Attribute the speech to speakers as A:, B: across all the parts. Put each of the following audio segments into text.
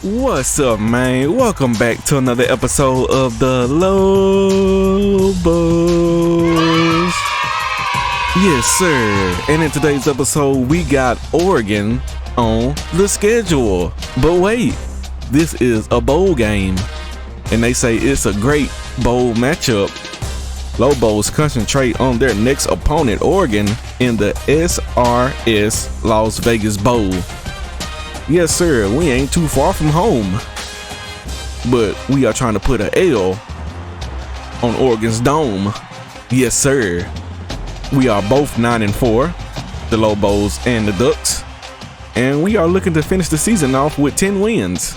A: What's up, man? Welcome back to another episode of the Lobos. Yes, sir. And in today's episode, we got Oregon on the schedule. But wait, this is a bowl game. And they say it's a great bowl matchup. Lobos concentrate on their next opponent, Oregon, in the SRS Las Vegas Bowl. Yes, sir, we ain't too far from home, but we are trying to put an L on Oregon's dome. Yes, sir. We are both 9-4, the Lobos and the Ducks, and we are looking to finish the season off with 10 wins.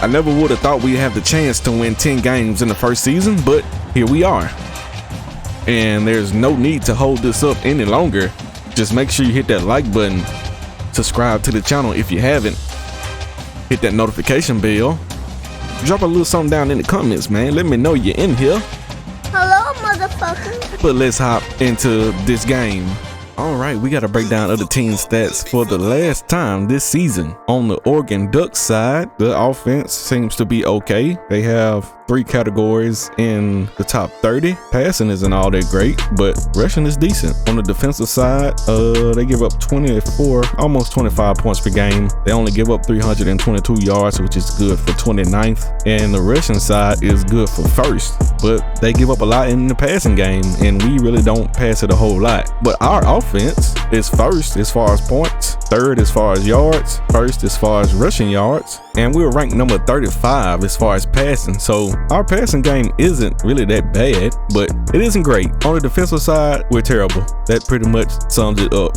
A: I never would have thought we'd have the chance to win 10 games in the first season, but here we are. And there's no need to hold this up any longer. Just make sure you hit that like button. Subscribe to the channel if you haven't. Hit that notification bell. Drop a little something down in the comments, man. Let me know you're in here.
B: Hello, motherfucker.
A: But let's hop into this game. All right, we got a breakdown of the team stats for the last time this season. On the Oregon Ducks side, the offense seems to be okay. They have 3 categories in the top 30. Passing isn't all that great, but rushing is decent. On the defensive side, they give up 24, almost 25 points per game. They only give up 322 yards, which is good for 29th. And the rushing side is good for first, but they give up a lot in the passing game, and we really don't pass it a whole lot. But our offense is first as far as points, third as far as yards, first as far as rushing yards, and we're ranked number 35 as far as passing. So our passing game isn't really that bad, but it isn't great. On the defensive side, we're terrible. That pretty much sums it up.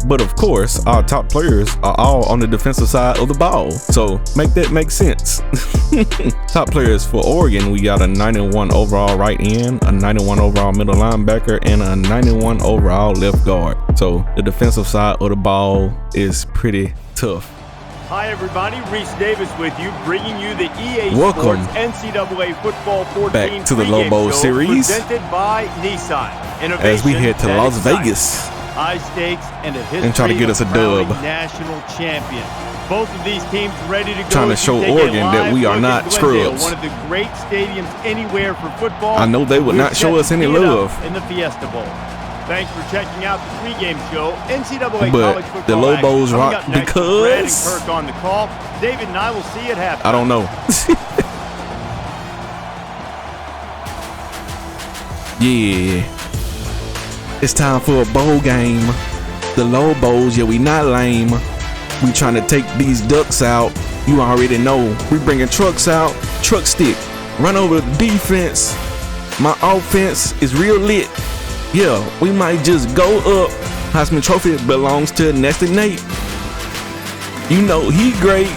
A: But of course, our top players are all on the defensive side of the ball, so make that make sense. Top players for Oregon, we got a 91 overall right end, a 91 overall middle linebacker, and a 91 overall left guard. So the defensive side of the ball is pretty tough.
C: Hi everybody, Reese Davis with you, bringing you the EA
A: Welcome
C: Sports NCAA Football 14
A: back to the
C: pregame
A: Lobos
C: show
A: series
C: presented by Nissan.
A: as we head to
C: Innovation
A: Las
C: that
A: Vegas.
C: high stakes and a history
A: And try to get us a
C: of crowning
A: dub.
C: national champion. Both of these teams ready to go.
A: Trying to
C: as
A: show
C: we take a
A: Oregon that
C: live
A: we are
C: look
A: not
C: at Glendale,
A: scrubs.
C: One of the great stadiums anywhere for football.
A: I know they would
C: We're
A: not show
C: set
A: us
C: to
A: any
C: tee it up
A: love.
C: in the Fiesta Bowl. Thanks for checking out the pregame show. NCAA
A: But
C: college football
A: the Lobos
C: action coming
A: rock
C: up next with Brad and
A: because
C: Kirk on the call. David and I will see you at halftime.
A: I don't know. Yeah. It's time for a bowl game. The Lobos, yeah, we not lame. We trying to take these Ducks out. You already know. We bringing trucks out, truck stick, run over the defense. My offense is real lit. Yeah, we might just go up. Heisman Trophy belongs to Nasty Nate. You know he great.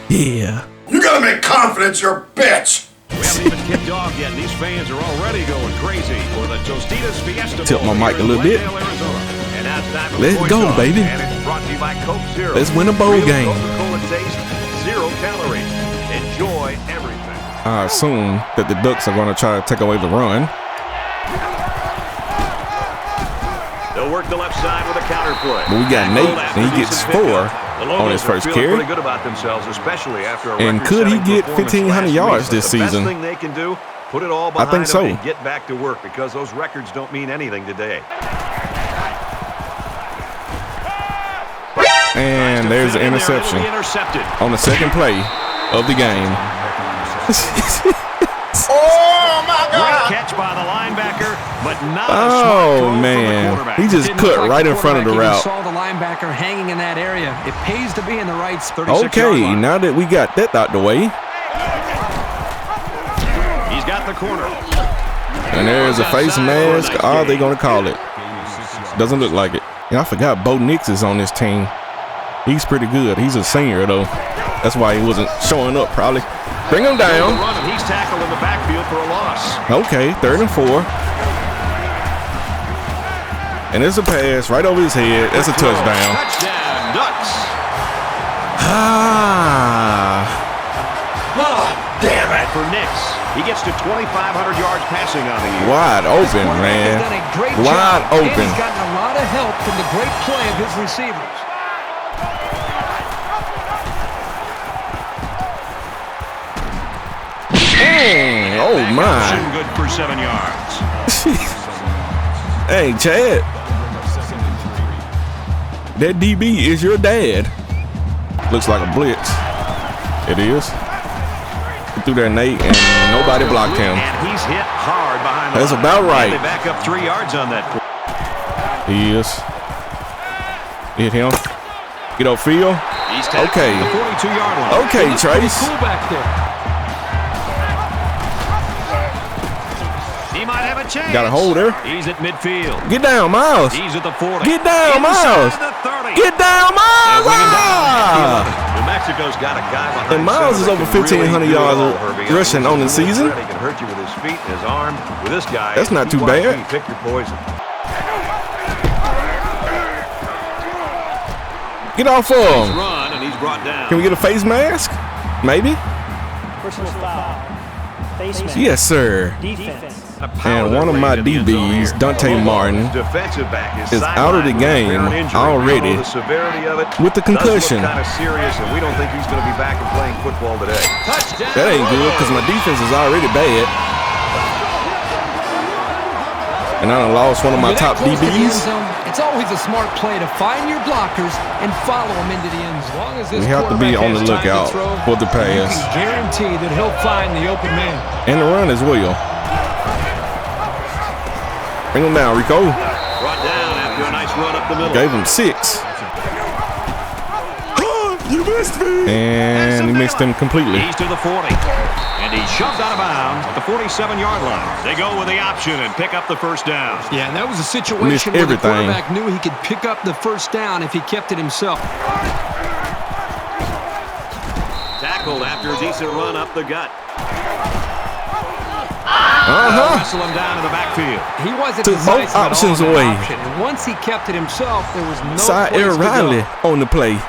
A: Yeah.
D: You gotta make confidence your bitch.
E: We haven't even kicked off yet, and these fans are already going crazy for the Tostitos Fiesta
A: Tilt
E: Bowl
A: my mic
E: here
A: a little
E: in
A: bit.
E: Glendale, Arizona. And now it's time for
A: Let's
E: the
A: go,
E: voice-off.
A: baby.
E: And it's brought to you by Coke Zero.
A: Let's win a bowl
E: Real
A: game.
E: Coca-Cola taste, 0 calories. Enjoy everything.
A: I assume that the Ducks are going to try to take away the run.
E: They'll work the left side with a counter play.
A: But we got Nate, and he gets 4 on his first carry.
E: Pretty good about themselves, especially after a
A: And could he
E: record-setting
A: get
E: performance
A: 1,500
E: last
A: yards
E: week.
A: this
E: The
A: season?
E: best thing they can do, put it all
A: I
E: behind
A: think so.
E: them and get back to work, because those records don't mean anything today.
A: And there's an interception on the second play of the game.
D: Oh my
E: Great
D: God!
E: catch by the linebacker, but not a smart
A: Oh,
E: throw from the
A: man.
E: quarterback.
A: He just cut right in front of the route.
F: Saw the linebacker hanging in that area. It pays to be in the right 36-yard
A: Okay,
F: line.
A: now that we got that out the way,
E: He's got the corner.
A: and there's a face mask, are they going to call it? Doesn't look like it. And I forgot Bo Nix is on this team. He's pretty good. He's a senior, though. That's why he wasn't showing up, probably. Bring him down.
E: Run, and he's tackled in the backfield for a loss.
A: Okay, 3rd and 4. And there's a pass right over his head. That's a touchdown.
E: Touchdown, Ducks.
A: Ah.
D: Damn it!
E: For Nix, he gets to 2,500 yards passing on the year.
A: Wide open, man.
F: He's done a great
A: Wide
F: job. And
A: open.
F: he's gotten a lot of help from the great play of his receivers.
A: Dang. Oh, my.
E: Good for 7 yards.
A: Hey, Chad. That DB is your dad. Looks like a blitz. It is. He threw that Nate and nobody blocked him.
E: And he's hit hard behind the
A: That's
E: line.
A: about right.
E: They back up 3 yards on that.
A: He is. Hit him. Get upfield.
E: He's tackled
A: Okay.
E: at the 42-yard line.
A: Okay, Trace.
F: Cool back there.
E: He might have a chance.
A: Got a hold there.
E: He's at midfield.
A: Get down, Miles.
E: He's at the 40.
A: Get down, Miles.
E: Inside the 30.
A: Get down, Miles.
E: Bring him down.
A: Ah!
E: New Mexico's got a guy behind
A: And Miles is
E: center
A: over
E: that can
A: 1,500
E: really do it
A: yards
E: all, Herbie.
A: rushing on the season.
E: He can hurt you with his feet and his arm. With this guy,
A: That's not too bad.
E: Pick your poison.
A: Get off of him.
E: Run, and he's brought down.
A: Can we get a face mask? Maybe?
G: Personal foul. Face mask.
A: Yes, sir.
G: Defense.
A: And one of my DBs, Dante Martin,
E: defensive back
A: is out of the game already with the concussion.
E: Kind of serious, and we don't think he's going to be back and playing football today. Touchdown.
A: That ain't good because my defense is already bad. And I done lost one of my top DBs.
F: It's always a smart play to find your blockers and follow them into the end zone.
A: We have to be on the lookout for the pass.
F: You can guarantee that he'll find the open man.
A: And the run as well. Bring him down, Rico.
E: Brought down after a nice run up the middle.
A: Gave him 6. You missed me. And he missed him completely.
E: He's to the 40. And he's shoved out of bounds at the 47-yard line. They go with the option and pick up the first down.
F: Yeah, and that was a situation where the
A: everything.
F: quarterback knew he could pick up the first down if he kept it himself.
E: Tackled after a decent run up the gut. Wrestle him down in the backfield.
F: He wasn't
A: Took both
F: decisive at all
A: options
F: in that
A: away.
F: option. And once he kept it himself, there was no
A: Side
F: place
A: Air
F: to
A: Riley
F: go.
A: on the play.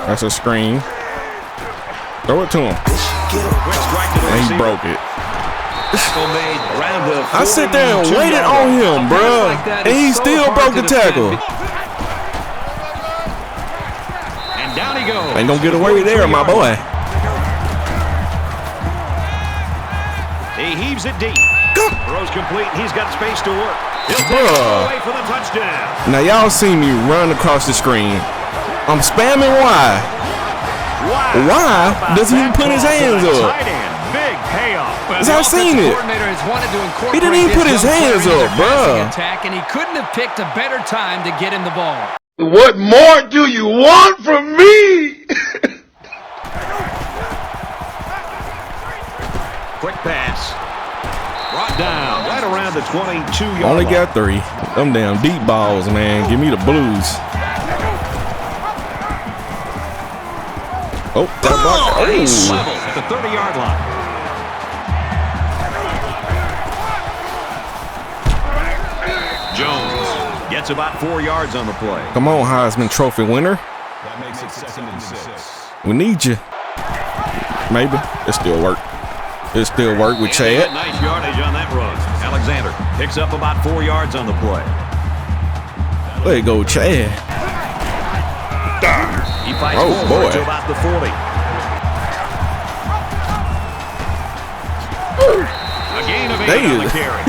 A: That's a screen. Throw it to him.
E: Quick strike to the
A: And he
E: receiver.
A: broke it.
E: Tackle made around the
A: I sit there and waited on him, bro.
F: Like that
A: And
F: is
A: he
F: so
A: still
F: hard
A: broke
F: to
A: the tackle.
E: And down he goes.
A: Ain't gonna get away there, my boy.
E: He heaves it deep. Throws complete. He's got space to work. He'll take it
A: Bruh.
E: away for the touchdown.
A: Now y'all see me run across the screen. I'm spamming Y.
E: Wow.
A: Why does he even put his hands up?
E: Tight end. Big payoff.
A: Cause I seen it.
F: Coordinator has wanted to incorporate
A: He didn't even
F: this
A: put his
F: young player
A: hands
F: into their
A: up,
F: passing
A: bruh.
F: attack, and he couldn't have picked a better time to get him the ball.
D: What more do you want from me?
E: Quick pass. Brought down right around the 22-yard
A: Only
E: line.
A: got 3. Them damn deep balls, man. Give me the blues. Oh, that block.
E: And he's
A: Oh.
E: level at the 30-yard line. Jones gets about 4 yards on the play.
A: Come on, Heisman Trophy winner.
H: That makes it 2nd and 6.
A: We need you. Maybe. It still work. It still work with
E: And he got
A: Chad.
E: nice yardage on that run. Alexander picks up about 4 yards on the play.
A: There you go, Chad.
E: He fights
A: Oh,
E: forward
A: boy.
E: to about the 40. A gain of 8
A: They
E: on the
A: is-
E: carry.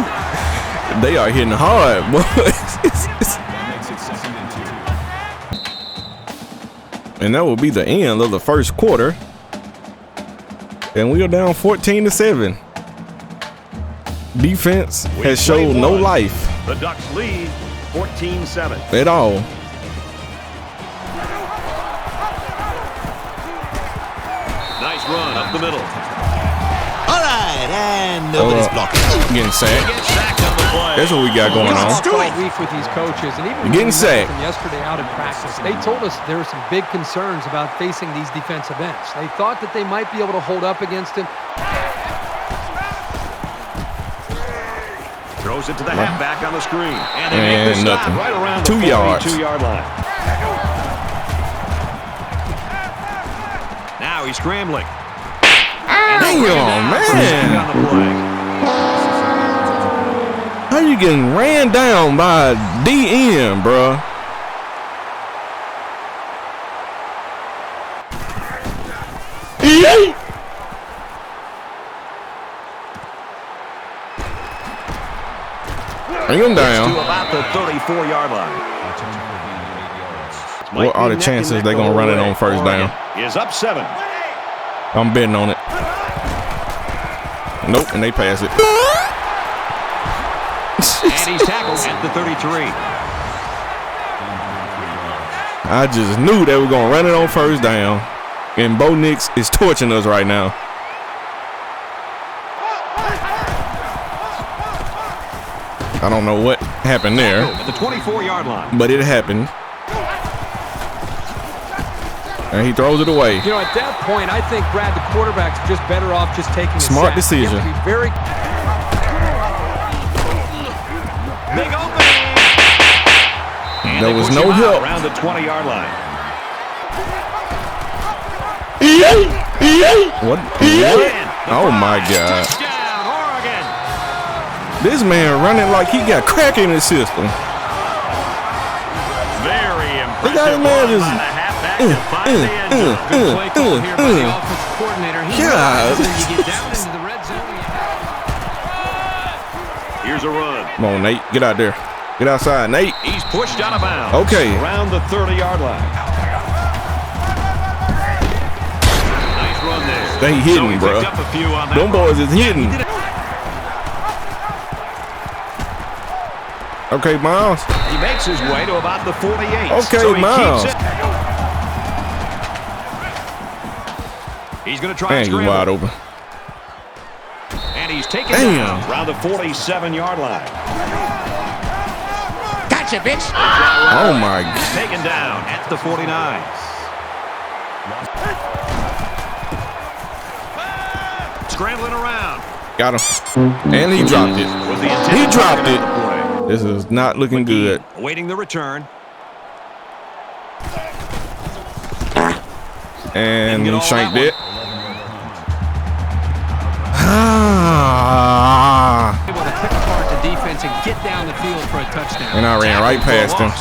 A: They are hitting hard, boys.
H: That makes it 2nd and 2.
A: And that will be the end of the first quarter. And we are down 14-7. Defense has showed no life
C: The Ducks lead 14-7.
A: at all.
E: Nice run up the middle.
I: All right, and nobody's blocking.
A: Getting sacked.
E: Gets sacked on the play.
A: That's what we got going on.
F: All week with these coaches, and even
A: Getting
F: when we met
A: sacked.
F: them yesterday out in practice, they told us there were some big concerns about facing these defensive ends. They thought that they might be able to hold up against him.
E: Throws it to the halfback on the screen. And they make the
A: And
E: stop
A: nothing.
E: right around
A: 2
E: the
A: yards.
E: 42-yard line. Now he's scrambling.
A: Damn, man.
E: On the play.
A: How you getting ran down by a DN, bruh? Bring him down.
E: To about the 34-yard line.
A: What are the chances they're going to run it on first down?
E: Is up 7.
A: I'm betting on it. Nope, and they pass it.
E: And he's tackled at the 33.
A: I just knew they were going to run it on first down. And Bo Nix is torching us right now. I don't know what happened there.
E: At the 24-yard line.
A: But it happened. And he throws it away.
F: You know, at that point, I think, Brad, the quarterback's just better off just taking a
A: smart
F: sack.
A: decision.
F: You have to be very...
E: Big opening. And
A: there was no help.
E: Around the 20-yard line.
A: What? Oh my God.
E: Touchdown, Oregon.
A: This man running like he got crack in his system.
E: Very
A: Look at
E: impressive.
A: his man just.
F: Good play call here by the offensive coordinator. He realizes when you get down into the red zone.
E: Here's a run.
A: Come on, Nate. Get out there. Get outside, Nate.
E: He's pushed out of bounds.
A: Okay.
E: Around the 30-yard line. Nice run there.
A: They hitting, bro. Them boys is hitting. Okay, Miles.
E: He makes his way to about the 48.
A: Okay,
E: so he
A: Miles.
E: keeps it. He's going to try
A: Man,
E: and
A: you
E: scramble.
A: wide open.
E: And he's taken down around the 47-yard line.
I: Gotcha, bitch.
A: Oh, my God.
E: Taken down at the 49. Scrambling around.
A: Got him. And he dropped it.
E: Was the
A: He dropped
E: it.
A: it. This is not looking good.
E: Awaiting the return.
A: And he shanked it.
F: Able to pick apart the defense and get down the field for a touchdown.
A: And I ran right past him.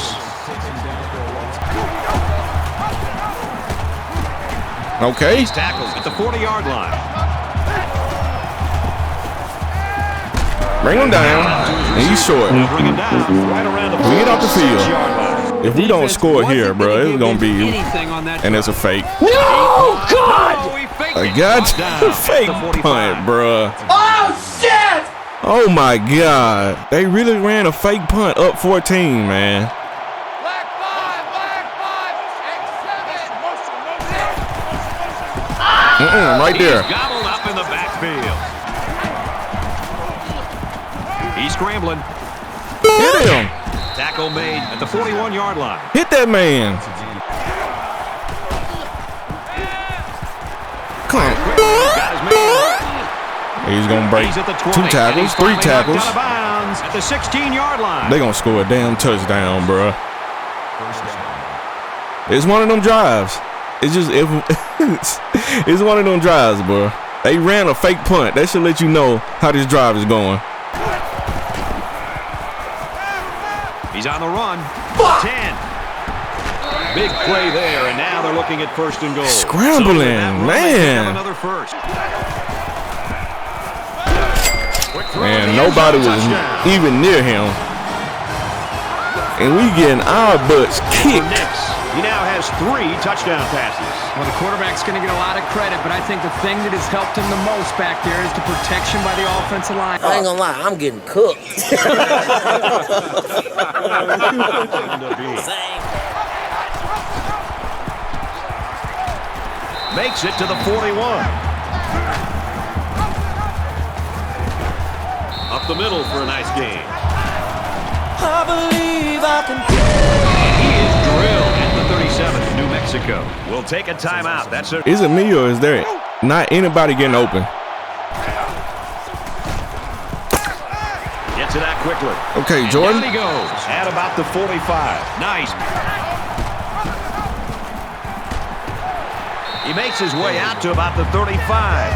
A: Okay.
E: He's tackled at the 40-yard line.
A: Bring him down. And he's short.
E: Bring him down right around the
A: We get off the field.
E: 46-yard line.
A: If we don't score here, bro, it's going to be, and it's a fake.
F: No, God!
A: I got a fake punt, bro.
D: Oh, shit!
A: Oh, my God. They really ran a fake punt up 14, man. Right there.
E: He's gobbled up in the backfield. He's scrambling.
A: Hit him.
E: Tackle made at the 41-yard line.
A: Hit that man. Come on.
E: Got his man.
A: He's going to break
E: He's at the 20,
A: 2 tackles, 3 tackles.
E: Out of bounds at the 16-yard line.
A: They're going to score a damn touchdown, bro. It's one of them drives. It's just, it's one of them drives, bro. They ran a fake punt. That should let you know how this drive is going.
E: He's on the run. 10. Big play there, and now they're looking at first and goal.
A: Scrambling, man.
E: Another first.
A: Man, nobody was even near him. And we getting our butts kicked.
E: He now has 3 touchdown passes.
F: Well, the quarterback's going to get a lot of credit, but I think the thing that has helped him the most back there is the protection by the offensive line.
I: I ain't gonna lie, I'm getting cooked.
E: Makes it to the 41. Up the middle for a nice game.
I: I believe I can.
E: And he is drilled at the 37, New Mexico. We'll take a timeout. That's it.
A: Is it me or is there not anybody getting open?
E: Gets it out quickly.
A: Okay,
E: And
A: Jordan.
E: down he goes at about the 45. Nice. He makes his way out to about the 35.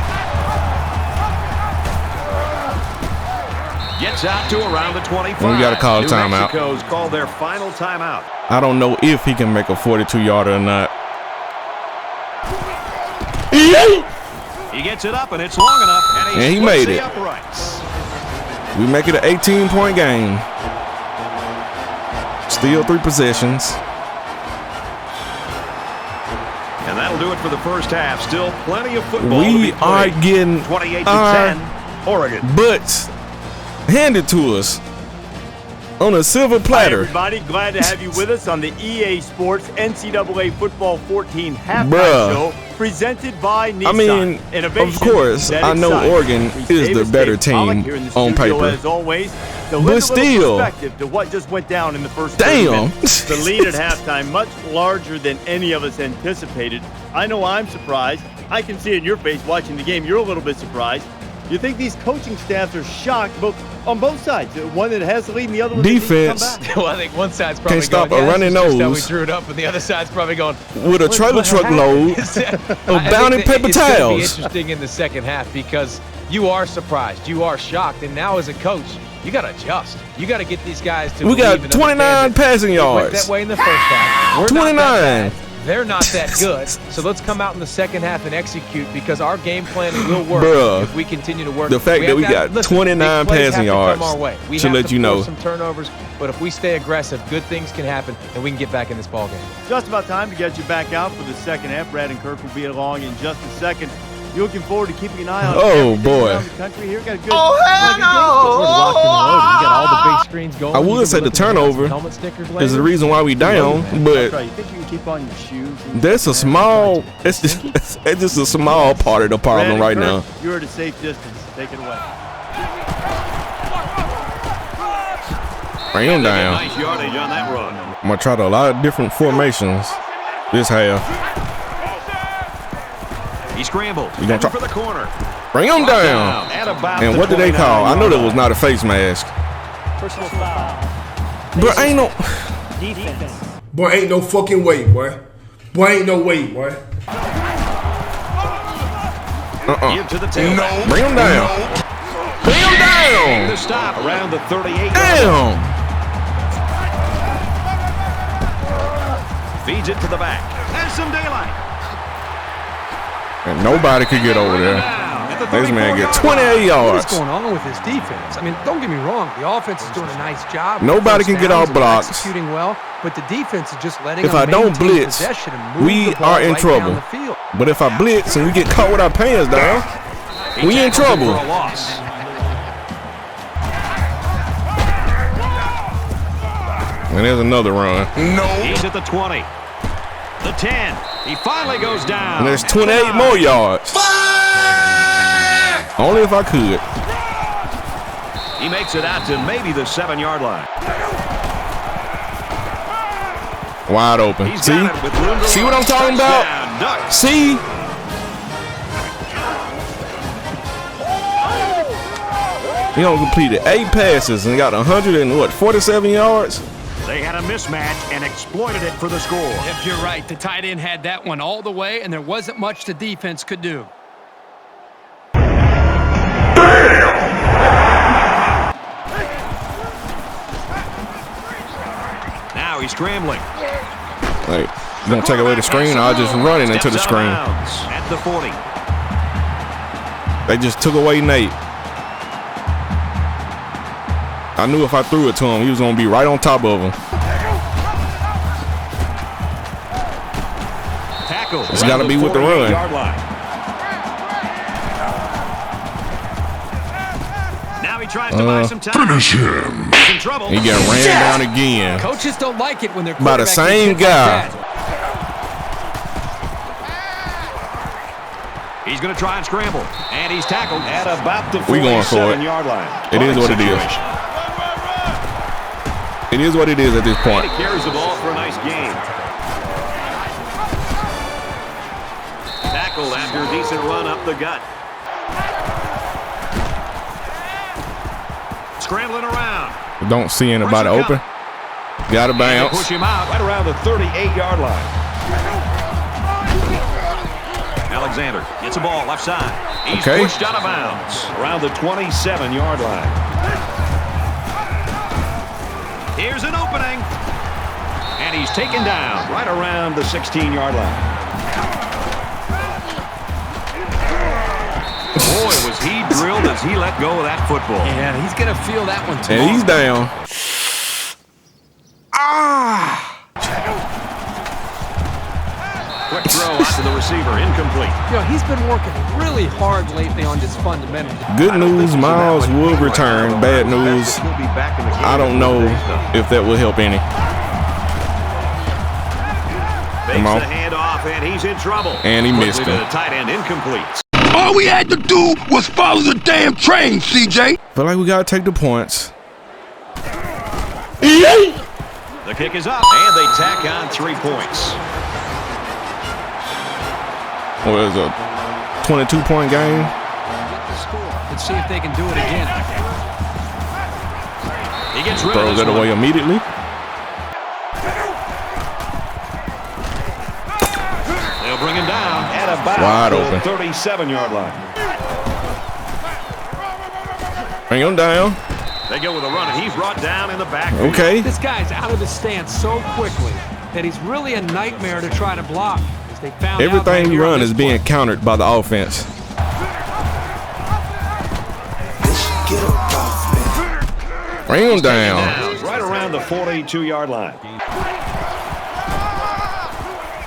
E: Gets out to around the 25.
A: We got to call a
E: New
A: timeout.
E: Mexico's called their final timeout.
A: I don't know if he can make a 42-yarder or not.
E: He gets it up, and it's long enough, and he
A: made
E: splits
A: it.
E: the uprights.
A: We make it an 18-point game. Still 3 possessions.
E: And that'll do it for the first half. Still plenty of football to
A: We
E: be
A: are
E: played.
A: getting
E: 28-10, Oregon.
A: butts handed to us on a silver platter.
C: Hi, everybody. Glad to have you with us on the EA Sports NCAA Football 14 halftime
A: Bruh.
C: show presented by Nissan.
A: I mean,
C: Innovation
A: of course,
C: that
A: I know
C: excites.
A: Oregon is the better team
C: Here in the
A: on
C: studio,
A: paper.
C: as always, to
A: But
C: lend a
A: still.
C: little perspective to what just went down in the first 30
A: Damn.
C: minutes. The lead at halftime, much larger than any of us anticipated. I know I'm surprised. I can see it in your face watching the game. You're a little bit surprised. You think these coaching staffs are shocked on both sides? One that has the lead and the other one that needs to come
A: Defense.
C: back.
J: Well, I think one side's probably
A: Can't stop
J: going,
A: a running
J: this is just how we
A: nose.
J: drew it up, and the other side's probably going,
A: With a trailer truck load of
J: I
A: bounty
J: think
A: paper
J: it's gonna be
A: towels.
J: interesting in the second half because you are surprised, you are shocked, and now as a coach, you got to adjust. You got to get these guys to
A: We
J: believe
A: got
J: and
A: 29
J: understand that
A: passing
J: it went
A: yards.
J: that way in the first half. We're
A: 29.
J: Not that bad. They're not that good. So let's come out in the second half and execute because our game plan will work
A: Bruh.
J: if we continue to work.
A: The fact that we
J: have
A: got 29
J: big plays
A: passing
J: have to
A: yards
J: come our way. We
A: should
J: have
A: let
J: to
A: you know.
J: force some turnovers, but if we stay aggressive, good things can happen, and we can get back in this ball game.
C: Just about time to get you back out for the second half. Brad and Kirk will be along in just a second. You're looking forward to keeping an eye on everything
A: boy.
C: around the country here. Got a good,
B: Oh, hell no!
J: We're locked and loaded. You got all the big screens going.
A: I
J: You
A: would
J: can
A: say
J: be
A: the
J: looking at some
A: turnover
J: helmet stickers
A: is
J: later.
A: the reason why we down,
C: That's
A: but
C: right. You think you can keep on your shoes? and-
A: that's a small. It's just a small part of the
C: Brad
A: problem
C: and
A: right
C: Kirk,
A: now.
C: You're at a safe distance. Take it away.
A: Bring him down.
E: Nice yardage on that run.
A: I'm gonna try a lot of different formations this half.
E: He scrambled.
A: You gonna try-
E: For the corner.
A: Bring him down.
E: At about
A: And
E: the
A: what did they call? I know that was
E: 29-yard
A: not a face mask.
G: Personal foul.
A: But ain't no.
G: Defense.
D: Boy, ain't no fucking way, boy. Boy, ain't no way, boy.
E: Give to the tailback.
A: Bring him down. Bring him down.
E: The stop around the 38.
A: Damn.
E: Feeds it to the back. Has some daylight.
A: And nobody could get over there. This man get 28 yards.
F: What's going on with his defense? I mean, don't get me wrong. The offense is doing a nice job.
A: Nobody
F: First
A: can get
F: downs
A: off
F: and
A: blocks.
F: Executing well, but the defense is just letting
A: If
F: them
A: I don't
F: maintain
A: blitz,
F: possession and move
A: we
F: the ball
A: are in
F: right
A: trouble.
F: down the field.
A: But if I blitz and we get caught with our pants down, we in trouble.
E: For a loss.
A: And there's another run.
E: He's at the 20. The 10. He finally goes down.
A: And there's 28 more yards. Only if I could.
E: He makes it out to maybe the 7-yard line.
A: Wide open.
E: He's
A: See?
E: got it with room to
A: See what
E: run.
A: I'm talking about?
E: Touchdown, Ducks.
A: See? He only completed 8 passes and got 147 yards.
E: They had a mismatch and exploited it for the score.
F: Yep, you're right. The tight end had that one all the way, and there wasn't much the defense could do.
E: Now he's scrambling.
A: Like, you gonna take away the screen, I'll just run it into the
E: Steps out of
A: screen.
E: bounds at the 40.
A: They just took away Nate. I knew if I threw it to him, he was gonna be right on top of him.
E: Tackle.
A: It's gotta be with the run.
E: 48-yard line. Now he tries to buy some time.
D: Finish him.
E: He's in trouble.
A: He got ran down again
F: Coaches don't like it when they're
A: by the same guy.
E: He's going to try and scramble. And he's tackled at about the
A: We going for it.
E: 47-yard line.
A: It is what it is. It is what it is at this point.
E: And he carries the ball for a nice gain. Tackled after a decent run up the gut. Scrambling around.
A: Don't see anybody open. Got to
E: And they
A: bounce.
E: push him out right around the 38-yard line. Alexander gets a ball left side. He's
A: Okay.
E: pushed out of bounds around the 27-yard line. Here's an opening. And he's taken down right around the 16-yard line. Boy, was he drilled as he let go of that football.
F: Yeah, he's going to feel that one too.
A: And he's down.
E: Quick throw out to the receiver, incomplete.
F: You know, he's been working really hard lately on his fundamentals.
A: Good news, Miles will return. Bad news, I don't know if that will help any.
E: Makes the handoff, and he's in trouble.
A: And he missed
E: Quickly
A: him.
E: to the tight end, incomplete.
D: All we had to do was follow the damn train, CJ.
A: Feel like we gotta take the points.
E: The kick is up, and they tack on 3 points.
A: What is a 22-point game?
F: Get the score. Let's see if they can do it again.
E: He gets rid
A: Throws
E: of
A: it away immediately.
E: They'll bring him down at about
A: Wide
E: the
A: open.
E: 37-yard line.
A: Bring him down.
E: They go with a run, and he's brought down in the back.
A: Okay.
F: This guy's out of his stance so quickly that he's really a nightmare to try to block. As they found
A: Everything we run is being
F: point.
A: countered by the offense. Bring him down.
E: Right around the 42-yard line.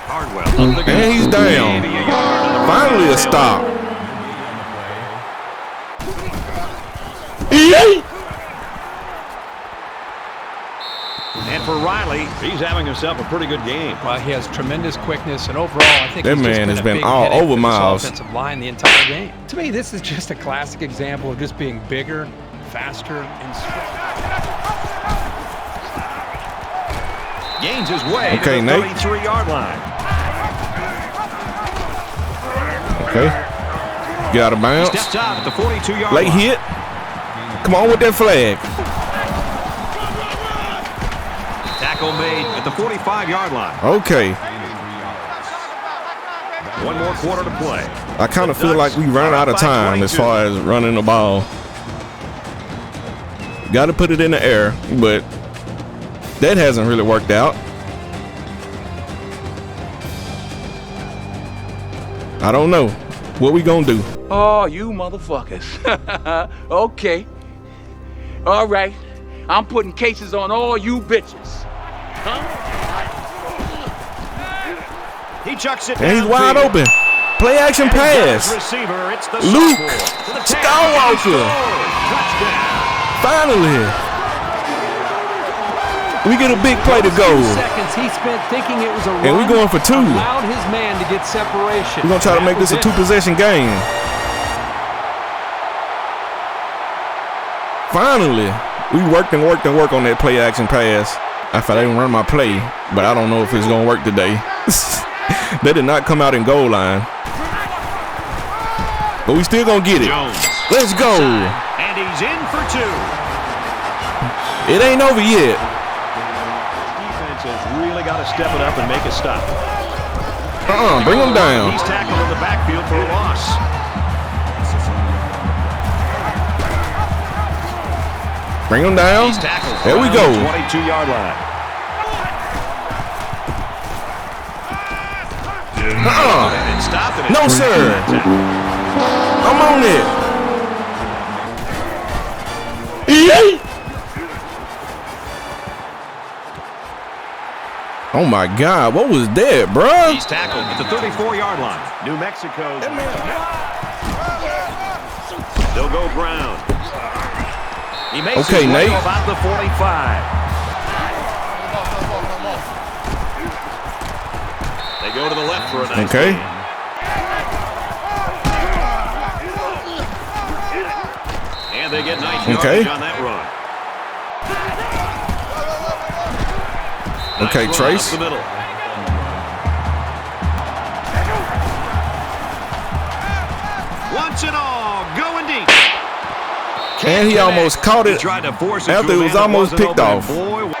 E: Hardwell.
A: And he's down. Finally a stop.
E: And for Riley, he's having himself a pretty good game.
F: He has tremendous quickness, and overall, I think
A: That
F: he's just
A: man has
F: a
A: been
F: big
A: all
F: headache
A: over
F: for this
A: Miles.
F: offensive line the entire game. To me, this is just a classic example of just being bigger, faster, and stronger.
E: Gains his way
A: Okay,
E: to the
A: Nate.
E: 33-yard line.
A: Okay. Get out of bounds.
E: Steps out at the 42-yard
A: Late
E: line.
A: hit. Come on with that flag.
E: Tackle made at the 45-yard line.
A: Okay.
E: 1 more quarter to play.
A: I kind of feel like we run out of time as far as running the ball. Got to put it in the air, but that hasn't really worked out. I don't know. What we gonna do?
K: Oh, you motherfuckers. Okay. All right. I'm putting cases on all you bitches.
E: He chucks it
A: And he's
E: downfield.
A: wide open. Play action pass.
E: Receiver, it's the
A: Luke
E: sophomore. To the 10.
A: Skywalker.
E: Touchdown.
A: Finally. We get a big play to go.
F: 2 seconds he spent thinking it was a run.
A: And we going for 2.
F: Allowed his man to get separation.
A: We're going to try to make this a 2-possession game. Finally. We worked and worked and worked on that play action pass. I thought I didn't run my play, but I don't know if it's going to work today. They did not come out in goal line. But we still going to get it.
E: Jones.
A: Let's go.
E: And he's in for 2.
A: It ain't over yet.
E: Defense has really got to step it up and make a stop.
A: Bring him down.
E: He's tackled in the backfield for a loss.
A: Bring him down.
E: He's tackled.
A: There we
E: around
A: go.
E: the 22-yard line. And stopped it.
A: No, sir. I'm on it. Oh my God, what was that, bro?
E: He's tackled at the 34-yard line. New Mexico's. They'll go ground. He makes
A: Okay,
E: his way
A: Nate.
E: to about the 45. They go to the left for a nice
A: Okay.
E: gain. And they get nice
A: Okay.
E: yardage on that run.
A: Okay,
E: Nice run
A: Trace.
E: up the middle. Once and all, going deep.
A: And he almost caught it
E: Tried to force
A: after
E: to
A: it
E: a
A: was
E: man that
A: almost
E: wasn't
A: picked
E: open,
A: off.
E: and boy,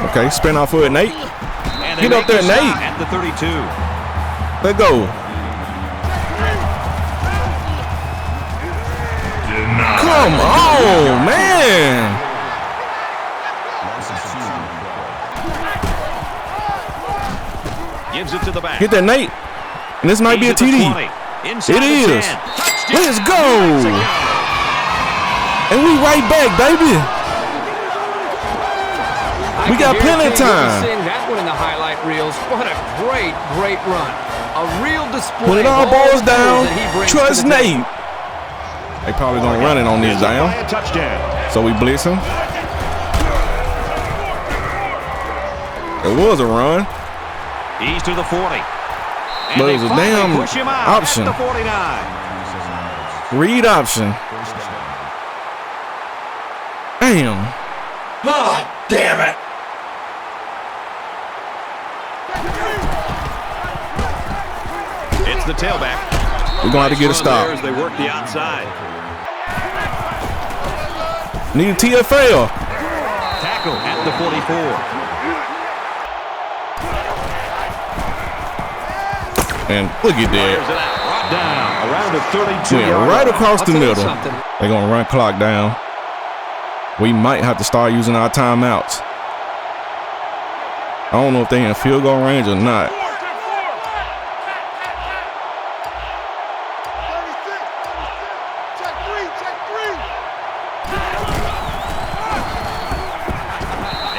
A: Okay, spin off for it, Nate.
E: and they
A: Get up
E: make
A: there,
E: the stop
A: Nate.
E: At the 32.
A: Let go. Come on, man.
E: Gives it to the back.
A: Get that, Nate. And this might be a
E: He's at the
A: TD.
E: 20. Inside
A: It
E: the
A: is.
E: 10. Touchdown.
A: Let's go.
E: Mexico.
A: And we right back, baby. We got plenty of time.
F: Seeing that one in the highlight reels. What a great run. A real display.
A: When it all boils down, trust Nate. They probably gonna run it on this down. So we blitz him. It was a run.
E: He's to the 40.
A: But it was a damn option. Read option. Damn.
D: Oh, damn it.
E: It's the tailback.
A: We're going to have to get a stop.
E: As they work the outside.
A: Need a TFL.
E: Tackle at the 44.
A: And look at that.
E: Down around the 32.
A: Went right across the middle. They're going to run clock down. We might have to start using our timeouts. I don't know if they're in field goal range or not.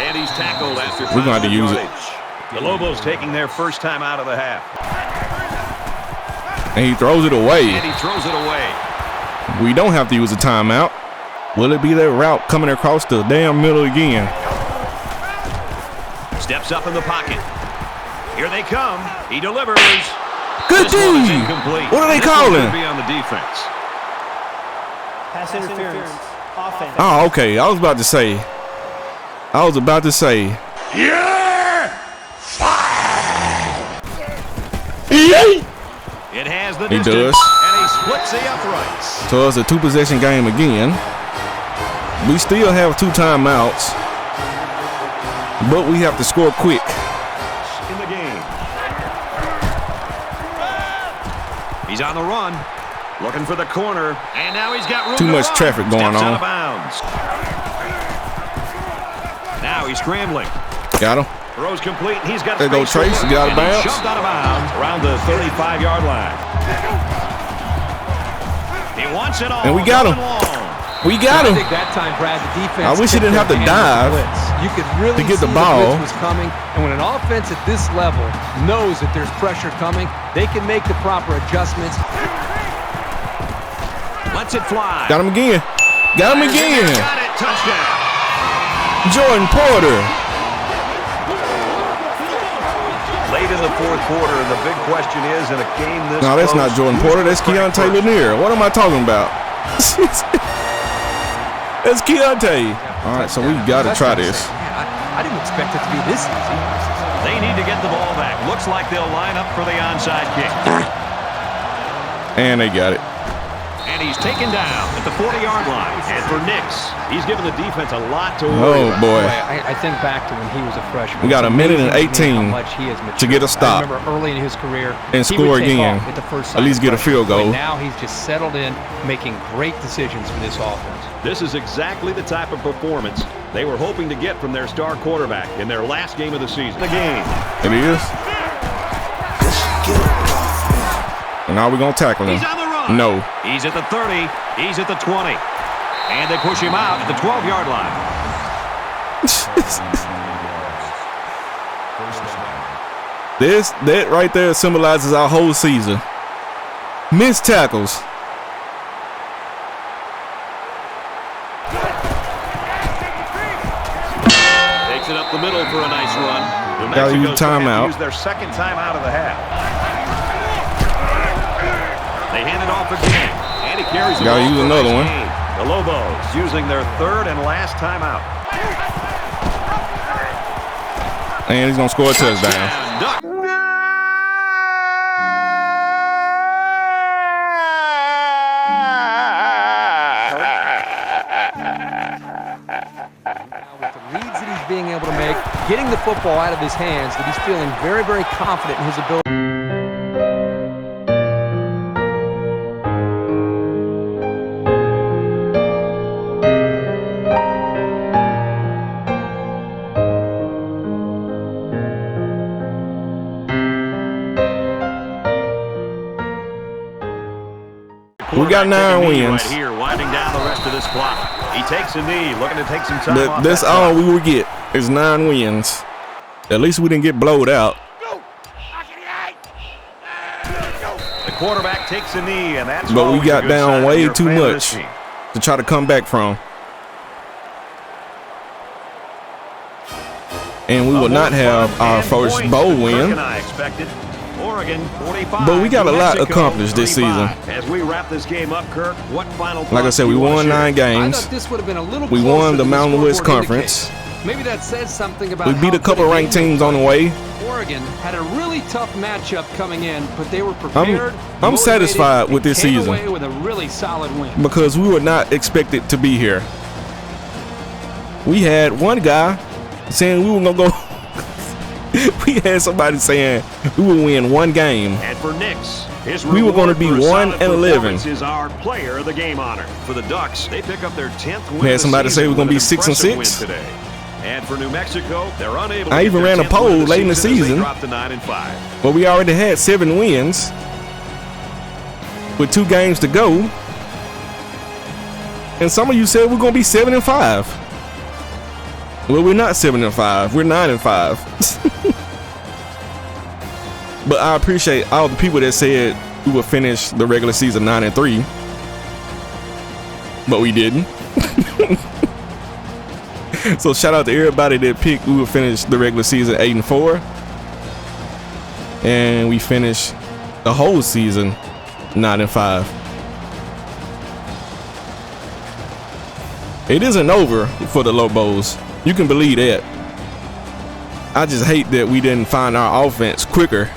E: And he's tackled after
A: we're going to have to use it.
E: The Lobos taking their first time out of the half.
A: And he throws it away.
E: And he throws it away.
A: We don't have to use a timeout. Will it be that route coming across the damn middle again?
E: Steps up in the pocket. Here they come. He delivers.
A: Good D. What are they calling?
E: Be on the defense.
G: Pass interference. Offense.
A: Oh, okay. I was about to say.
D: Yeah!
E: It has the
A: He
E: distance,
A: does.
E: and he splits the uprights.
A: So it's a 2-possession game again. We still have 2 timeouts, but we have to score quick.
E: In the game. He's on the run, looking for the corner, and now he's got room
A: Too
E: to
A: much
E: run.
A: traffic going
E: Steps
A: on.
E: Out of bounds. Now he's scrambling.
A: Got him.
E: Throws complete. He's got.
A: There go Trace. He got out of bounds.
E: Shoved out of bounds around the 35-yard line. He wants it all.
A: And we got him. We got him.
F: I think that time, Brad, the defense.
A: I wish he didn't have to dive
F: You could really
A: to get the
F: see
A: ball.
F: The blitz was coming, and when an offense at this level knows that there's pressure coming, they can make the proper adjustments.
E: Lets it fly.
A: Got him again. Got him again.
E: Got it. Touchdown.
A: Jordan Porter.
E: Late in the fourth quarter, and the big question is, in a game this
A: No, that's
E: close,
A: not Jordan Porter. That's Keontae Lanier. What am I talking about? That's Keontae. All right, so we got to try this.
F: I didn't expect it to be this easy.
E: They need to get the ball back. Looks like they'll line up for the onside kick.
A: And they got it.
E: And he's taken down at the 40-yard line. And for Nix, he's given the defense a lot to worry about.
A: Boy.
F: I think back to when he was a freshman.
A: We got a minute and 18 to get a stop.
F: I remember early in his career,
A: and score again. At least get a field goal.
F: Now he's just settled in, making great decisions for this offense.
E: This is exactly the type of performance they were hoping to get from their star quarterback in their last game of the season. The game.
A: It is. And now we're going to tackle him.
E: He's on the run.
A: No.
E: He's at the 30. He's at the 20. And they push him out at the 12-yard line.
A: That right there symbolizes our whole season. Missed tackles.
E: Takes it up the middle for a nice run.
A: Gotta use timeout.
E: Use their second time out of the half. They hand it off again, and he carries it.
A: Gotta use another one.
E: The Lobos using their third and last timeout.
A: And he's gonna score a touchdown.
F: Being able to make, getting the football out of his hands, that he's feeling very, very confident in his ability.
A: We got 9 wins.
E: Right here, winding down the rest of this clock. He takes a knee, looking to take some time
A: But
E: off
A: that's
E: that
A: all
E: clock.
A: we will get. It's 9 wins. At least we didn't get blowed out.
E: The quarterback takes a knee, and that's
A: but we got down way too much
E: team
A: to try to come back from. And we will not have our first bowl win. But we got a lot accomplished this season.
E: As we wrap this game up, Kirk, what final
A: like I said, we won 9 games. We won the Mountain West Conference.
F: Maybe that says something about
A: we beat a couple ranked teams on the way.
F: Oregon had a really tough matchup coming in, but they were prepared.
A: I'm satisfied with this season
F: away with a really solid win.
A: because we were not expected to be here. We had one guy saying we were gonna go. We had somebody saying we would win 1 game.
E: And for Knicks,
A: we were going to be 1-11.
E: Is our player of the game honor for the Ducks? They pick up their 10th win.
A: We had somebody say we're going to be 6-6
E: today. And for New Mexico, they're unable.
A: I even ran a poll late in the season,
E: dropped to 9-5.
A: but we already had 7 wins with 2 games to go. And some of you said we're going to be 7-5. Well, we're not 7-5. We're 9-5. But I appreciate all the people that said we would finish the regular season 9-3. But we didn't. So shout out to everybody that picked we would finish the regular season 8-4. And we finished the whole season 9-5. It isn't over for the Lobos. You can believe that. I just hate that we didn't find our offense quicker.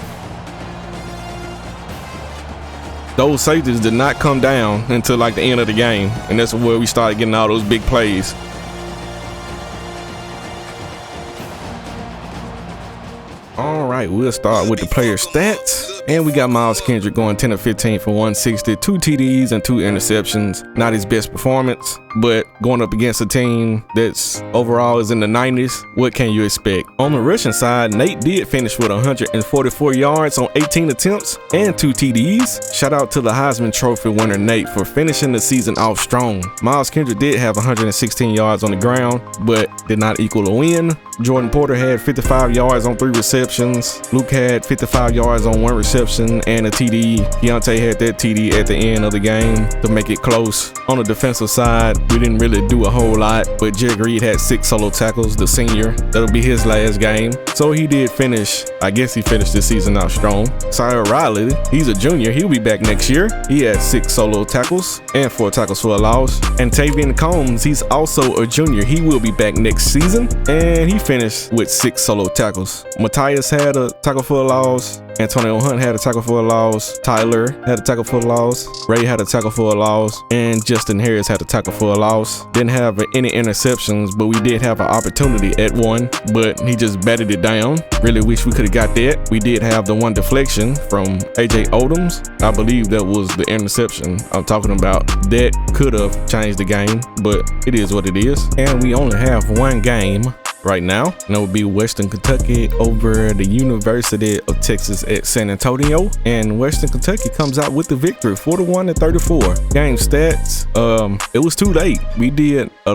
A: Those safeties did not come down until like the end of the game, and that's where we started getting all those big plays. All right, we'll start with the player stats. And we got Miles Kendrick going 10 of 15 for 160, 2 TDs and 2 interceptions. Not his best performance, but going up against a team that's overall is in the 90s, what can you expect? On the rushing side, Nate did finish with 144 yards on 18 attempts and 2 TDs. Shout out to the Heisman Trophy winner Nate for finishing the season off strong. Miles Kendrick did have 116 yards on the ground, but did not equal a win. Jordan Porter had 55 yards on 3 receptions. Luke had 55 yards on 1 reception and a TD. Deontay had that TD at the end of the game to make it close. On the defensive side, we didn't really do a whole lot, but Jake Reed had 6 solo tackles, the senior. That'll be his last game. So he did finish, I guess he finished this season out strong. Sire Riley, he's a junior. He'll be back next year. He had 6 solo tackles and 4 tackles for a loss. And Tavian Combs, he's also a junior. He will be back next season. And he finished with 6 solo tackles. Matthias had a tackle for a loss. Antonio Hunt had a tackle for a loss. Tyler had a tackle for a loss. Ray had a tackle for a loss. And Justin Harris had a tackle for a loss. Didn't have any interceptions, but we did have an opportunity at 1, but he just batted it down. Really wish we could have got that. We did have the 1 deflection from AJ Odoms. I believe that was the interception I'm talking about. That could have changed the game, but it is what it is. And we only have 1 game right now, and it will be Western Kentucky over the University of Texas at San Antonio, and Western Kentucky comes out with the victory 41-34. Game stats, it was too late. We did a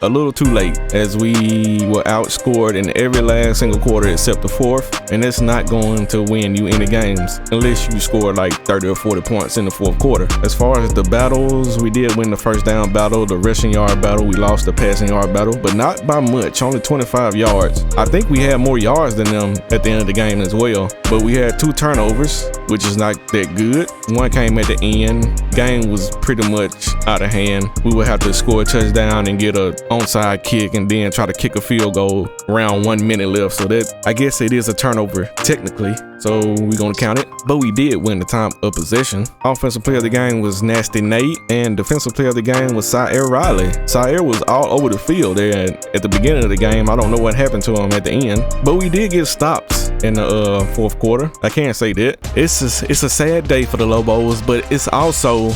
A: little too late, as we were outscored in every last single quarter except the 4th, and that's not going to win you any games unless you score like 30 or 40 points in the 4th quarter. As far as the battles, we did win the first down battle, the rushing yard battle, we lost the passing yard battle, but not by much, only 25 yards. I think we had more yards than them at the end of the game as well, but we had 2 turnovers, which is not that good. 1 came at the end. Game was pretty much out of hand. We would have to score a touchdown and get a onside kick and then try to kick a field goal around 1 minute left. So that, I guess it is a turnover technically, so we're gonna count it. But we did win the time of possession. Offensive player of the game was Nasty Nate, and defensive player of the game was Sire Riley. Sire was all over the field there at the beginning of the game. I don't know what happened to him at the end, but we did get stops in the 4th quarter. I can't say that. It's a sad day for the Lobos, but it's also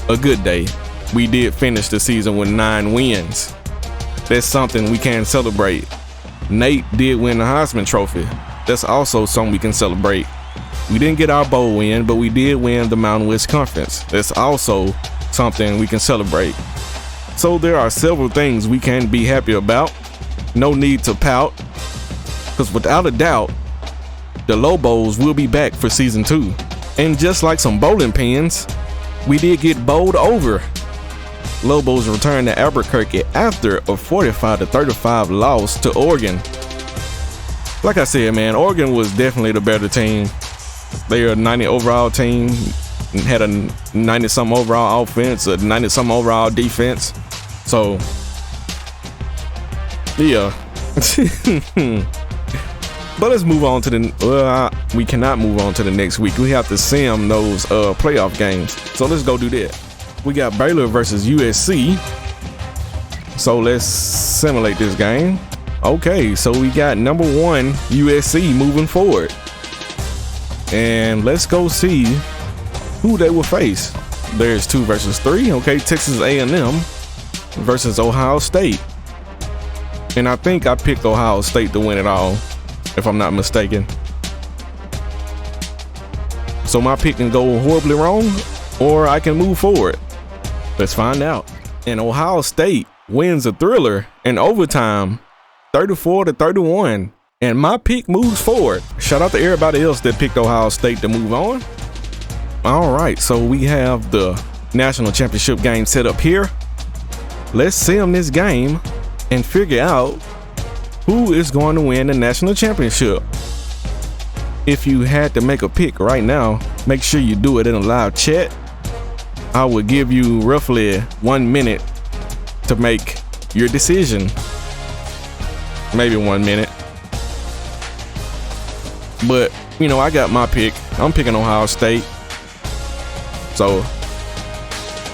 A: a good day. We did finish the season with 9 wins. That's something we can celebrate. Nate did win the Heisman Trophy. That's also something we can celebrate. We didn't get our bowl win, but we did win the Mountain West Conference. That's also something we can celebrate. So there are several things we can be happy about. No need to pout, because without a doubt, the Lobos will be back for season 2. And just like some bowling pins, we did get bowled over. Lobos returned to Albuquerque after a 45-35 loss to Oregon. Like I said, man, Oregon was definitely the better team. They are a 90 overall team, had a 90-something overall offense, a 90-something overall defense. So, yeah. But let's move on to we cannot move on to the next week. We have to sim those playoff games. So let's go do that. We got Baylor versus USC. So let's simulate this game. Okay, so we got number 1 USC moving forward. And let's go see who they will face. There's 2 versus 3. Okay, Texas A&M versus Ohio State. And I think I picked Ohio State to win it all, if I'm not mistaken. So my pick can go horribly wrong, or I can move forward. Let's find out. And Ohio State wins a thriller in overtime, 34-31. And my pick moves forward. Shout out to everybody else that picked Ohio State to move on. All right, so we have the national championship game set up here. Let's sim this game and figure out who is going to win the national championship. If you had to make a pick right now, make sure you do it in a live chat. I will give you roughly 1 minute to make your decision. Maybe 1 minute. But, you know, I got my pick. I'm picking Ohio State. So,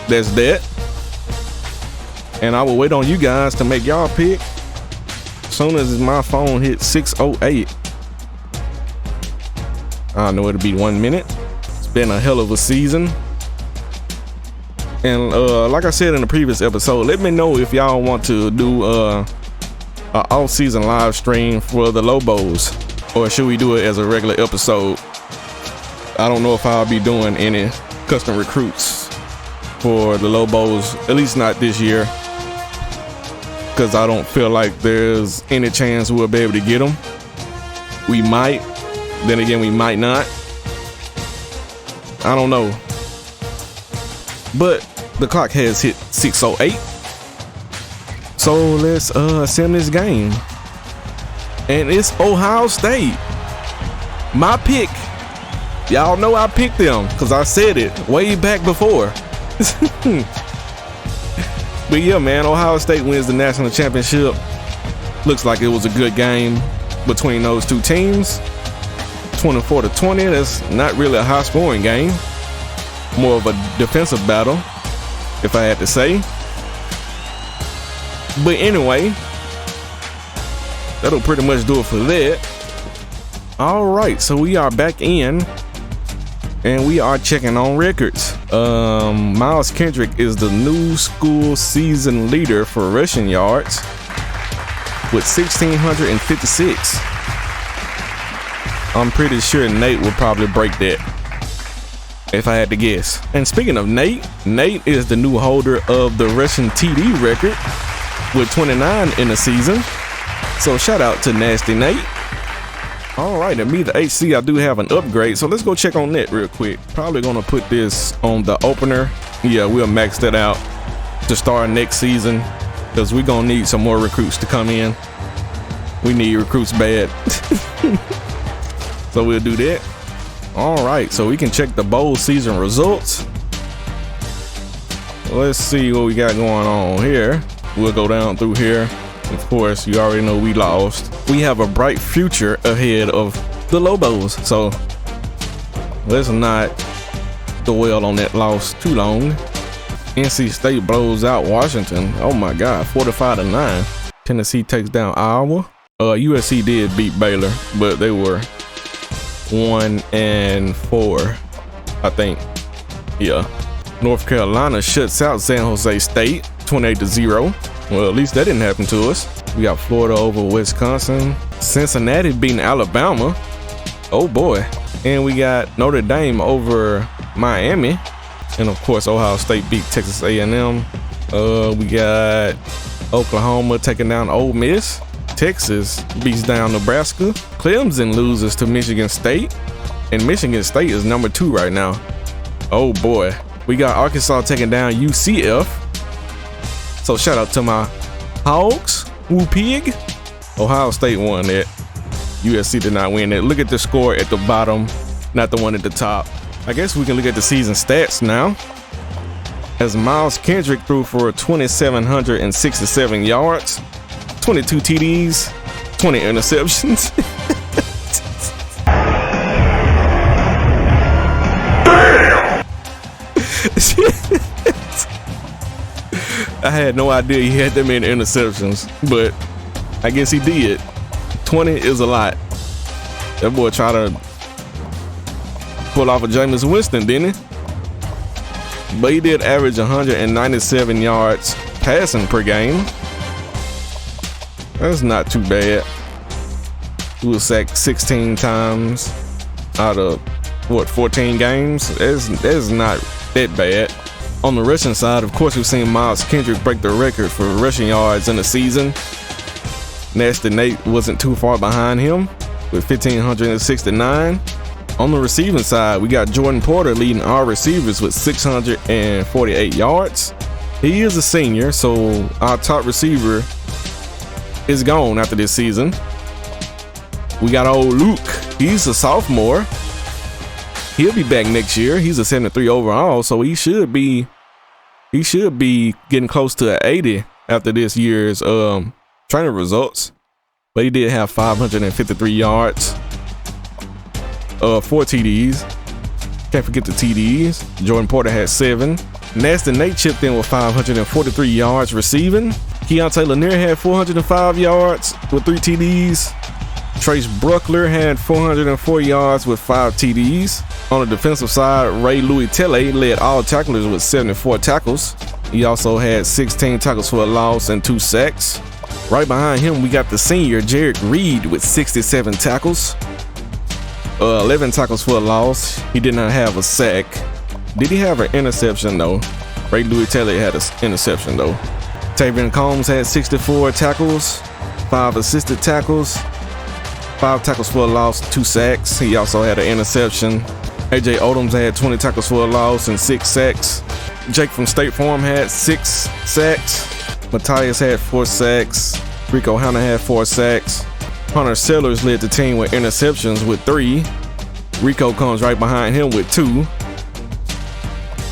A: that's that. And I will wait on you guys to make y'all pick as soon as my phone hits 6:08. I know it'll be 1 minute. It's been a hell of a season. And like I said in the previous episode, let me know if y'all want to do a off-season live stream for the Lobos, or should we do it as a regular episode? I don't know if I'll be doing any custom recruits for the Lobos, at least not this year, because I don't feel like there's any chance we'll be able to get them. We might, then again we might not. I don't know. But the clock has hit 6:08. So let's sim this game. And it's Ohio State. My pick. Y'all know I picked them because I said it way back before. But yeah, man, Ohio State wins the national championship. Looks like it was a good game between those two teams. 24-20. That's not really a high scoring game. More of a defensive battle, if I had to say. But anyway, that'll pretty much do it for that. All right, so we are back in and we are checking on records. Miles Kendrick is the new school season leader for rushing yards with 1,656. I'm pretty sure Nate will probably break that, if I had to guess. And speaking of Nate is the new holder of the rushing TD record with 29 in the season. So shout out to Nasty Nate. All right, and me, the HC, I do have an upgrade. So let's go check on that real quick. Probably gonna put this on the opener. Yeah, we'll max that out to start next season, because we're gonna need some more recruits to come in. We need recruits bad. So we'll do that. All right, so we can check the bowl season results. Let's see what we got going on here. We'll go down through here. Of course, you already know we lost. We have a bright future ahead of the Lobos, so let's not dwell on that loss too long. NC State blows out Washington. Oh my God, 45-9. Tennessee takes down Iowa. USC did beat Baylor, but they were 1-4, I think. Yeah. North Carolina shuts out San Jose State 28-0. Well, at least that didn't happen to us. We got Florida over Wisconsin. Cincinnati beating Alabama. Oh boy. And we got Notre Dame over Miami. And of course, Ohio State beat Texas A&M. We got Oklahoma taking down Ole Miss. Texas beats down Nebraska. Clemson loses to Michigan State. And Michigan State is number 2 right now. Oh boy. We got Arkansas taking down UCF. So shout out to my Hogs. Woo Pig. Ohio State won that. USC did not win that. Look at the score at the bottom, not the one at the top. I guess we can look at the season stats now. As Miles Kendrick threw for 2,767 yards, 22 TDs, 20 interceptions. I had no idea he had that many interceptions, but I guess he did. 20 is a lot. That boy tried to pull off a Jameis Winston, didn't he? But he did average 197 yards passing per game. That's not too bad. He was sacked 16 times out of, 14 games? That's not that bad. On the rushing side, of course, we've seen Miles Kendrick break the record for rushing yards in the season. Nasty Nate wasn't too far behind him with 1,569. On the receiving side, we got Jordan Porter leading our receivers with 648 yards. He is a senior, so our top receiver is gone after this season. We got old Luke. He's a sophomore. He'll be back next year. He's a 73 overall, so he should be getting close to an 80 after this year's training results. But he did have 553 yards, 4 TDs. Can't forget the TDs. Jordan Porter had 7. Nasty Nate chipped in with 543 yards receiving. Keontae Lanier had 405 yards with 3 TDs. Trace Bruckler had 404 yards with 5 TDs. On the defensive side, Ray Louis Tele led all tacklers with 74 tackles. He also had 16 tackles for a loss and 2 sacks. Right behind him, we got the senior Jarek Reed with 67 tackles. 11 tackles for a loss. He did not have a sack. Did he have an interception though? Ray Louis Tele had an interception though. Tavion Combs had 64 tackles, 5 assisted tackles, 5 tackles for a loss, 2 sacks. He also had an interception. AJ Odoms had 20 tackles for a loss and 6 sacks. Jake from State Farm had 6 sacks. Matthias had 4 sacks. Rico Hanna had 4 sacks. Hunter Sellers led the team with interceptions with 3. Rico comes right behind him with 2.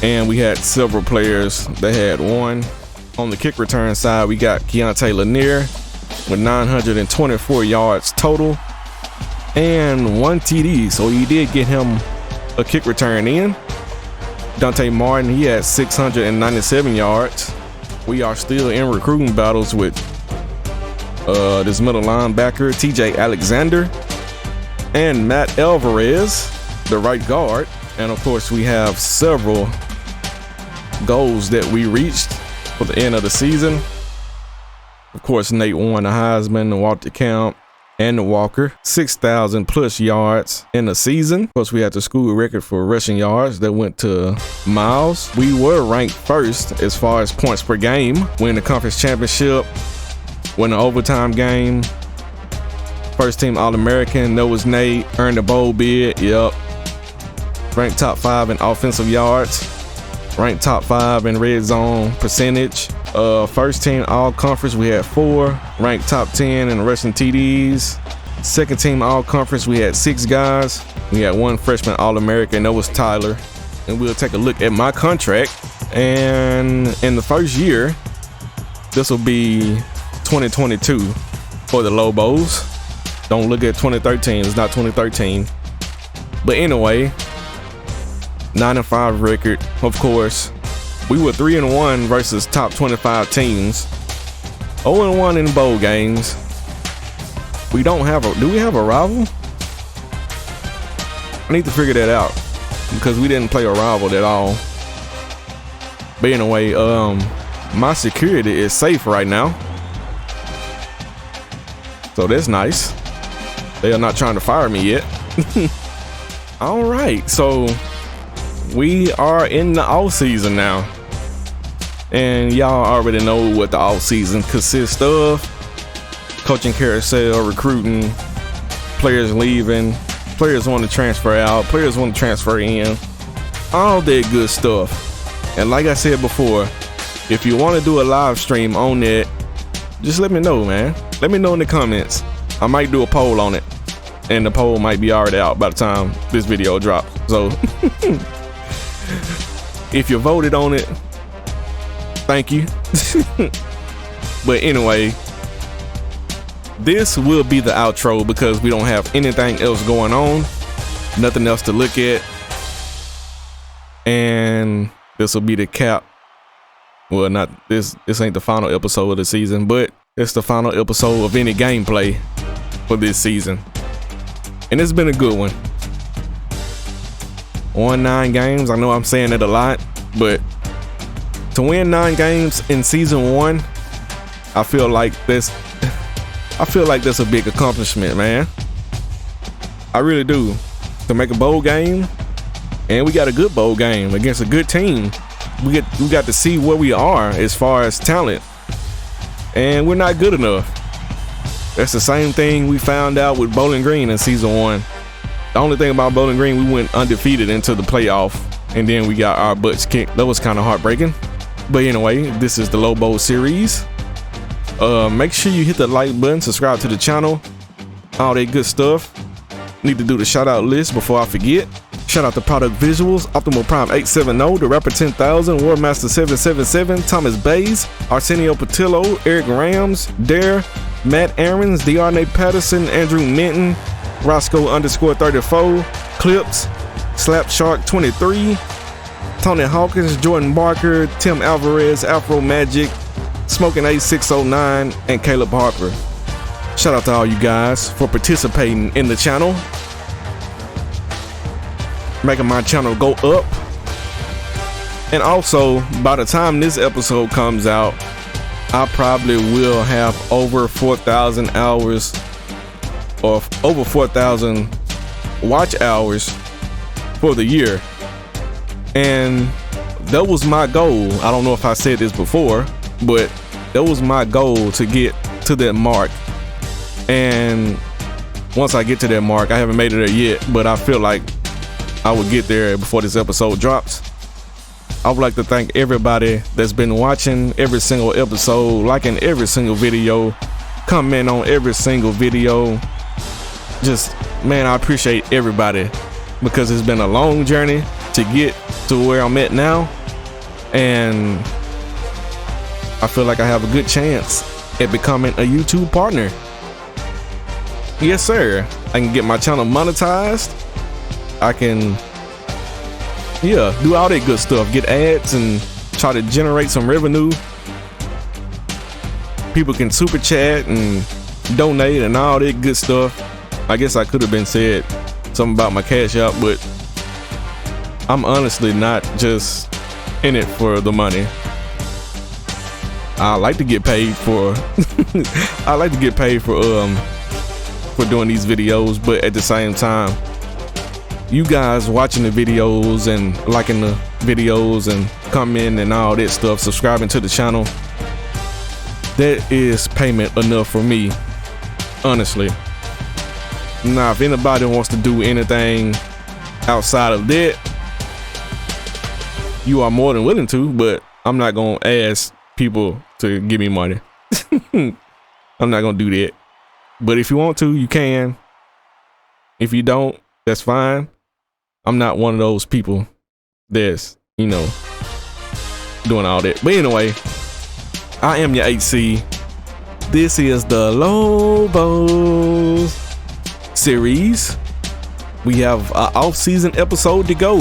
A: And we had several players that had 1. On the kick return side, we got Keontae Lanier with 924 yards total and 1 TD. So he did get him a kick return in. Dante Martin, he had 697 yards. We are still in recruiting battles with this middle linebacker, TJ Alexander, and Matt Alvarez, the right guard. And of course, we have several goals that we reached for the end of the season. Of course, Nate won the Heisman, the Walter Camp, and the Walker. 6,000 plus yards in the season. Of course, we had the school record for rushing yards that went to Miles. We were ranked first as far as points per game. Win the conference championship, win the overtime game. First team All-American, that was Nate. Earned a bowl bid, yep. Ranked top 5 in offensive yards. Ranked top 5 in red zone percentage. First team all-conference, we had 4. Ranked top 10 in rushing TDs. Second team all-conference, we had 6 guys. We had 1 freshman All-American, that was Tyler. And we'll take a look at my contract. And in the first year, this will be 2022 for the Lobos. Don't look at 2013, it's not 2013. But anyway, 9-5 record, of course. We were 3-1 versus top 25 teams. 0-1 in bowl games. We don't have do we have a rival? I need to figure that out because we didn't play a rival at all. But anyway, my security is safe right now. So that's nice. They are not trying to fire me yet. All right, so we are in the off season now. And y'all already know what the offseason consists of. Coaching carousel, recruiting, players leaving, players want to transfer out, players want to transfer in, all that good stuff. And like I said before, if you want to do a live stream on that, just let me know, man. Let me know in the comments. I might do a poll on it, and the poll might be already out by the time this video drops. So if you voted on it, thank you. But anyway, this will be the outro because we don't have anything else going on, nothing else to look at, and this will be the cap. Well, not this ain't the final episode of the season, but it's the final episode of any gameplay for this season, and it's been a good one. Won 9 games. I know I'm saying it a lot, but to win 9 games in season 1, I feel like that's a big accomplishment, man. I really do. To make a bowl game, and we got a good bowl game against a good team. We got to see where we are as far as talent, and we're not good enough. That's the same thing we found out with Bowling Green in season 1. The only thing about Bowling Green, we went undefeated into the playoff, and then we got our butts kicked. That was kind of heartbreaking. But anyway, this is the Lobos series. Make sure you hit the like button, subscribe to the channel, all that good stuff. Need to do the shout out list before I forget. Shout out to Product Visuals, Optimal Prime 870, The Rapper 10,000, Warmaster 777, Thomas Bays, Arsenio Patillo, Eric Rams, Dare, Matt Aarons, Dearnay Patterson, Andrew Minton, Roscoe_34, Clips, Slap Shark 23, Tony Hawkins, Jordan Barker, Tim Alvarez, Afro Magic, Smoking A609, and Caleb Harper. Shout out to all you guys for participating in the channel, making my channel go up. And also, by the time this episode comes out, I probably will have over 4,000 hours or over 4,000 watch hours for the year. And that was my goal. I don't know if I said this before, but that was my goal, to get to that mark. And once I get to that mark, I haven't made it there yet, but I feel like I will get there before this episode drops. I would like to thank everybody that's been watching every single episode, liking every single video, commenting on every single video. Just, man, I appreciate everybody, because it's been a long journey to get to where I'm at now, and I feel like I have a good chance at becoming a YouTube partner. Yes, sir. I can get my channel monetized. I can, do all that good stuff. Get ads and try to generate some revenue. People can super chat and donate and all that good stuff. I guess I could have been said something about my Cash App, but I'm honestly not just in it for the money. I like to get paid for I like to get paid for doing these videos, but at the same time, you guys watching the videos and liking the videos and commenting and all that stuff, subscribing to the channel, that is payment enough for me, honestly. Now, if anybody wants to do anything outside of that, you are more than willing to, but I'm not gonna ask people to give me money. I'm not gonna do that. But if you want to, you can. If you don't, that's fine. I'm not one of those people that's, doing all that. But anyway, I am your HC. This is the Lobos series. We have an off-season episode to go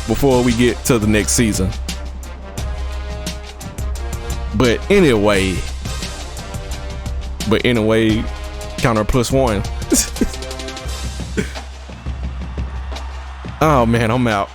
A: before we get to the next season. But anyway, counter +1. Oh man, I'm out.